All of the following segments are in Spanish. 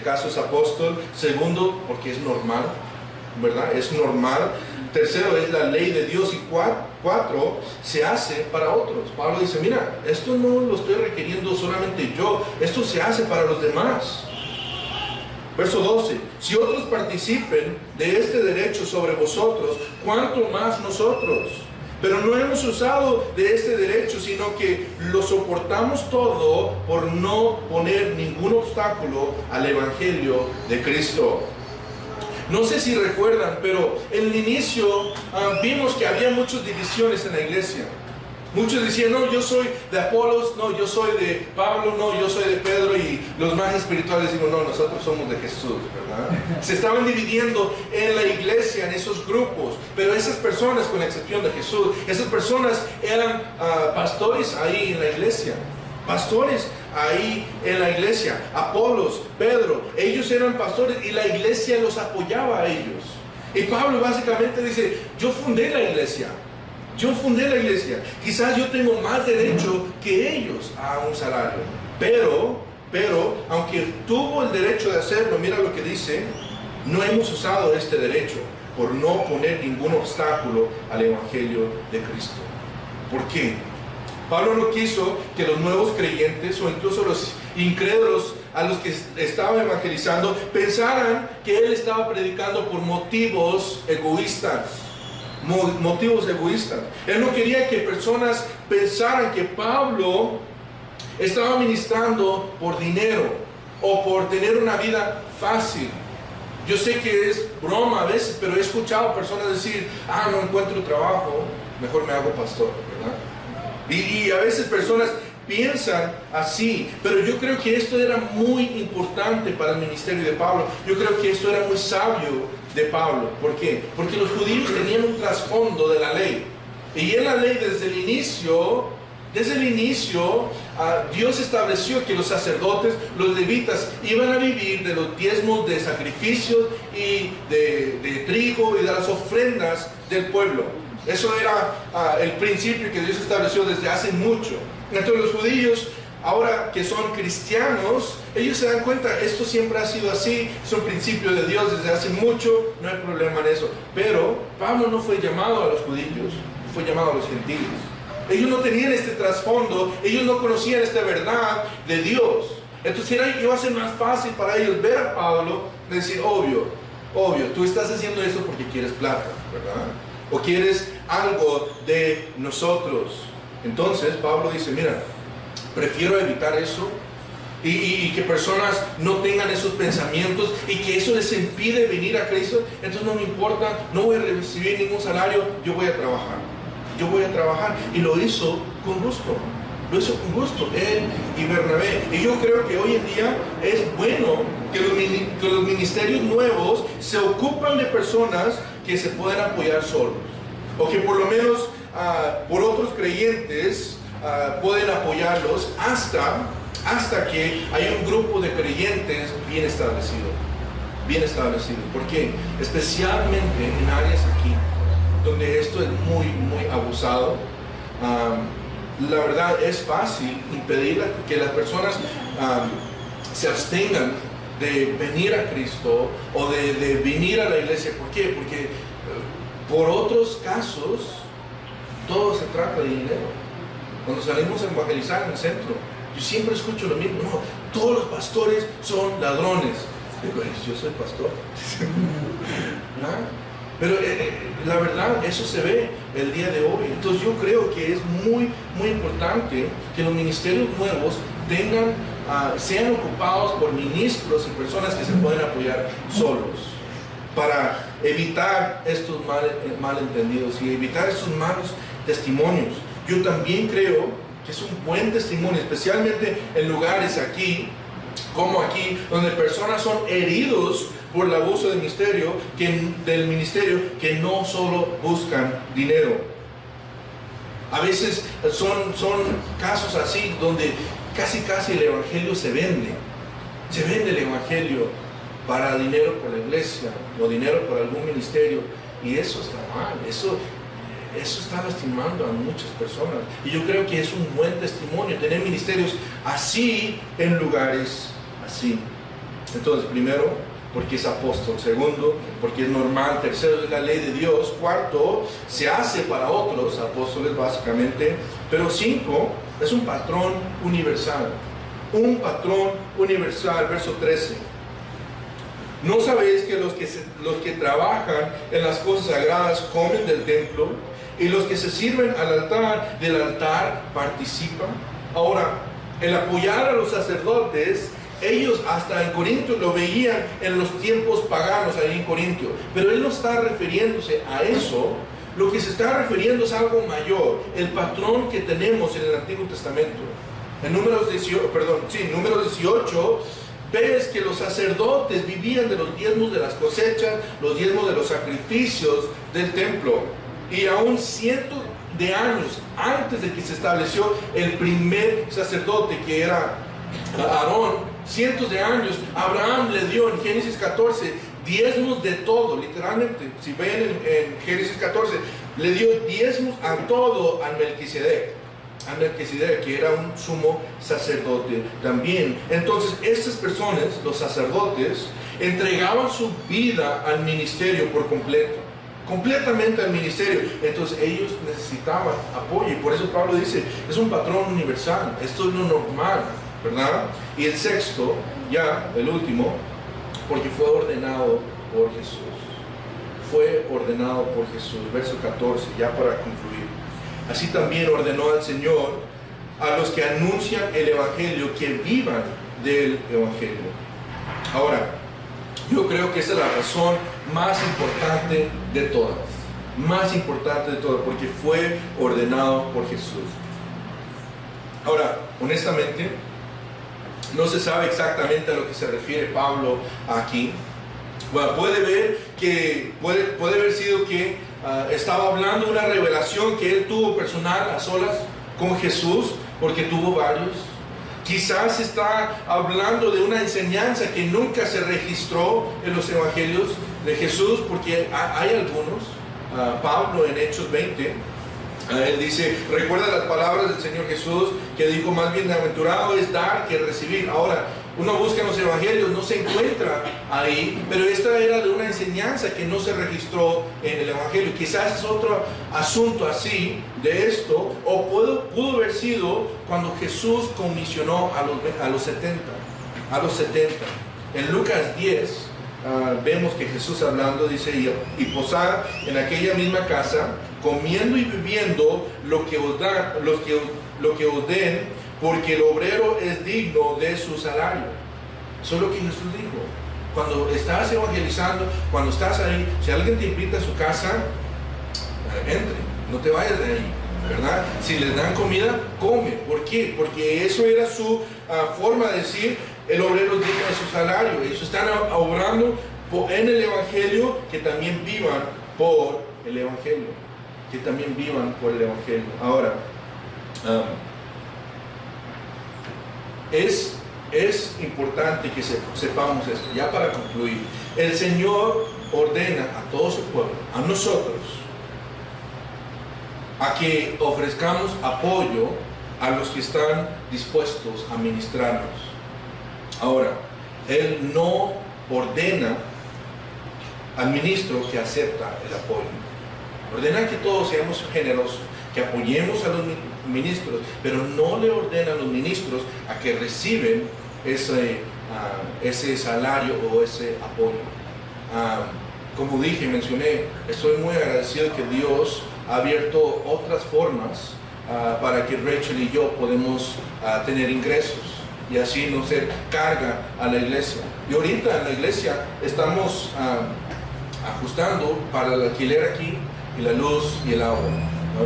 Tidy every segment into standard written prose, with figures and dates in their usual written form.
caso es apóstol. Segundo, porque es normal, ¿verdad? Es normal. Tercero, es la ley de Dios. Y cuatro, se hace para otros. Pablo dice, mira, esto no lo estoy requiriendo solamente yo, esto se hace para los demás. Verso 12, si otros participen de este derecho sobre vosotros, ¿cuánto más nosotros? Pero no hemos usado de este derecho, sino que lo soportamos todo por no poner ningún obstáculo al Evangelio de Cristo. No sé si recuerdan, pero en el inicio vimos que había muchas divisiones en la iglesia. Muchos decían, no, yo soy de Apolos, no, yo soy de Pablo, no, yo soy de Pedro, y los más espirituales digo, no, nosotros somos de Jesús, ¿verdad? Se estaban dividiendo en la iglesia, en esos grupos, pero esas personas, con la excepción de Jesús, esas personas eran pastores ahí en la iglesia, pastores ahí en la iglesia. Apolos, Pedro, ellos eran pastores y la iglesia los apoyaba a ellos. Y Pablo básicamente dice, yo fundé la iglesia. Quizás yo tengo más derecho que ellos a un salario. Pero, aunque tuvo el derecho de hacerlo, mira lo que dice, no hemos usado este derecho por no poner ningún obstáculo al Evangelio de Cristo. ¿Por qué? Pablo no quiso que los nuevos creyentes o incluso los incrédulos a los que estaba evangelizando pensaran que él estaba predicando por motivos egoístas. Él no quería que personas pensaran que Pablo estaba ministrando por dinero o por tener una vida fácil. Yo sé que es broma a veces, pero he escuchado personas decir, no encuentro trabajo, mejor me hago pastor, ¿verdad? Y a veces personas piensan así, pero yo creo que esto era muy importante para el ministerio de Pablo. Yo creo que esto era muy sabio de Pablo. ¿Por qué? Porque los judíos tenían un trasfondo de la ley. Y en la ley desde el inicio, Dios estableció que los sacerdotes, los levitas, iban a vivir de los diezmos de sacrificios y de trigo y de las ofrendas del pueblo. Eso era el principio que Dios estableció desde hace mucho. Entonces los judíos, ahora que son cristianos, ellos se dan cuenta, esto siempre ha sido así, es un principio de Dios desde hace mucho, no hay problema en eso. Pero Pablo no fue llamado a los judíos, fue llamado a los gentiles. Ellos no tenían este trasfondo, ellos no conocían esta verdad de Dios. Entonces iba a ser más fácil para ellos ver a Pablo y decir, obvio, tú estás haciendo eso porque quieres plata, ¿verdad? O quieres algo de nosotros. Entonces Pablo dice, mira, prefiero evitar eso y que personas no tengan esos pensamientos y que eso les impide venir a Cristo. Entonces no me importa, no voy a recibir ningún salario, yo voy a trabajar. Y lo hizo con gusto, él y Bernabé. Y yo creo que hoy en día es bueno que los ministerios nuevos se ocupan de personas que se pueden apoyar solos, o que por lo menos por otros creyentes pueden apoyarlos hasta que haya un grupo de creyentes bien establecido. ¿Por qué? Especialmente en áreas aquí donde esto es muy abusado. La verdad es fácil impedir que las personas se abstengan de venir a Cristo o de venir a la iglesia. ¿Por qué? Porque por otros casos todo se trata de dinero. Cuando salimos a evangelizar en el centro, yo siempre escucho lo mismo, no, todos los pastores son ladrones. Digo, yo soy pastor. ¿No? Pero la verdad, eso se ve el día de hoy. Entonces yo creo que es muy importante que los ministerios nuevos sean ocupados por ministros y personas que se pueden apoyar solos, para evitar estos malentendidos y evitar estos malos testimonios. Yo también creo que es un buen testimonio, especialmente en lugares como aquí, donde personas son heridos por el abuso del ministerio, que no solo buscan dinero. A veces son casos así donde casi el evangelio se vende el evangelio para dinero por la iglesia o dinero por algún ministerio, y eso está mal, eso está lastimando a muchas personas. Y yo creo que es un buen testimonio tener ministerios así en lugares así. Entonces, primero, porque es apóstol. Segundo, porque es normal. Tercero, es la ley de Dios. Cuarto, se hace para otros apóstoles básicamente. Pero cinco, es un patrón universal. Un patrón universal. Verso 13. ¿No sabéis que los que trabajan en las cosas sagradas comen del templo? Y los que se sirven del altar participan. Ahora, el apoyar a los sacerdotes, ellos hasta en Corintio lo veían en los tiempos paganos ahí en Corintio, pero él no está refiriéndose a eso. Lo que se está refiriendo es algo mayor, el patrón que tenemos en el Antiguo Testamento. En Números 18, ves que los sacerdotes vivían de los diezmos de las cosechas, los diezmos de los sacrificios del templo. Y aún cientos de años antes de que se estableció el primer sacerdote, que era Aarón, cientos de años, Abraham le dio en Génesis 14 diezmos de todo, literalmente. Si ven en Génesis 14, le dio diezmos a todo a Melquisedec, que era un sumo sacerdote también. Entonces, estas personas, los sacerdotes, entregaban su vida al ministerio por completo. Completamente al ministerio. Entonces ellos necesitaban apoyo, y por eso Pablo dice, es un patrón universal, esto es lo normal, ¿verdad? Y el sexto, ya el último, porque fue ordenado por Jesús. Fue ordenado por Jesús. Verso 14, ya para concluir. Así también ordenó al Señor a los que anuncian el Evangelio que vivan del Evangelio. Ahora, yo creo que esa es la razón más importante de todas. Más importante de todas, porque fue ordenado por Jesús. Ahora, honestamente, no se sabe exactamente a lo que se refiere Pablo aquí. Bueno, puede haber sido que estaba hablando de una revelación que él tuvo personal a solas con Jesús, porque tuvo varios. Quizás está hablando de una enseñanza que nunca se registró en los evangelios de Jesús, porque hay algunos. Pablo en Hechos 20, él dice, recuerda las palabras del Señor Jesús, que dijo, más bienaventurado es dar que recibir. Ahora, uno busca en los evangelios, no se encuentra ahí, pero esta era de una enseñanza que no se registró en el evangelio. Quizás es otro asunto así de esto, o pudo haber sido cuando Jesús comisionó a los 70. En Lucas 10 vemos que Jesús hablando dice, y posad en aquella misma casa, comiendo y bebiendo lo que os den, porque el obrero es digno de su salario. Eso es lo que Jesús dijo. Cuando estás evangelizando, cuando estás ahí, si alguien te invita a su casa, entre, no te vayas de ahí, ¿verdad? Si les dan comida, come. ¿Por qué? Porque eso era su forma de decir, el obrero es digno de su salario. Ellos están obrando en el evangelio, que también vivan por el evangelio. Que también vivan por el evangelio. Ahora, es importante que sepamos esto. Ya para concluir, el Señor ordena a todo su pueblo, a nosotros, a que ofrezcamos apoyo a los que están dispuestos a ministrarnos. Ahora, Él no ordena al ministro que acepta el apoyo. Ordena que todos seamos generosos, que apoyemos a los ministros, pero no le ordena a los ministros a que reciben ese salario o ese apoyo. Como dije, mencioné, estoy muy agradecido que Dios ha abierto otras formas para que Rachel y yo podemos tener ingresos y así no ser carga a la iglesia. Y ahorita en la iglesia estamos ajustando para el alquiler aquí y la luz y el agua.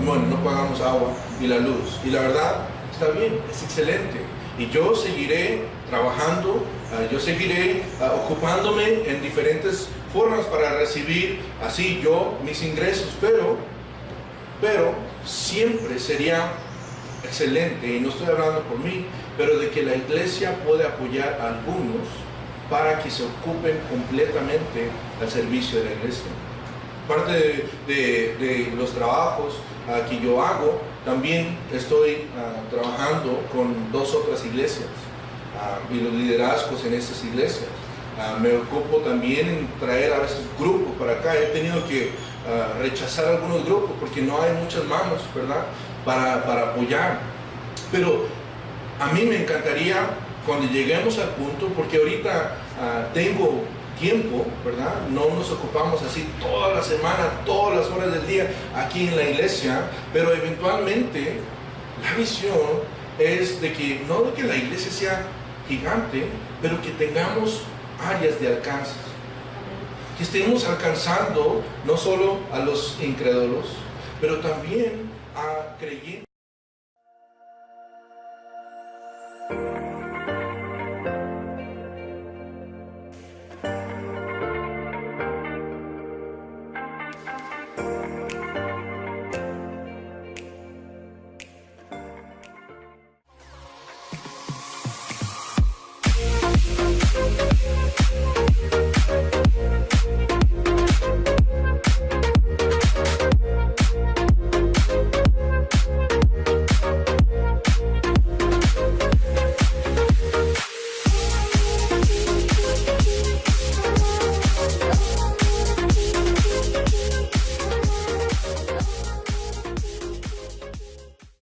Bueno, no pagamos agua y la luz. Y la verdad, está bien, es excelente. Y yo seguiré trabajando, yo seguiré ocupándome en diferentes formas para recibir así yo mis ingresos. Pero siempre sería excelente, y no estoy hablando por mí, pero de que la iglesia puede apoyar a algunos para que se ocupen completamente al servicio de la iglesia. Parte de los trabajos que yo hago, también estoy trabajando con 2 otras iglesias y los liderazgos en esas iglesias. Me ocupo también en traer a veces grupos para acá. He tenido que rechazar algunos grupos porque no hay muchas manos, ¿verdad? Para apoyar. Pero a mí me encantaría cuando lleguemos al punto, porque ahorita tengo tiempo, ¿verdad? No nos ocupamos así toda la semana, todas las horas del día aquí en la iglesia, pero eventualmente la visión es de que no de que la iglesia sea gigante, pero que tengamos áreas de alcance, que estemos alcanzando no solo a los incrédulos, pero también a creyentes.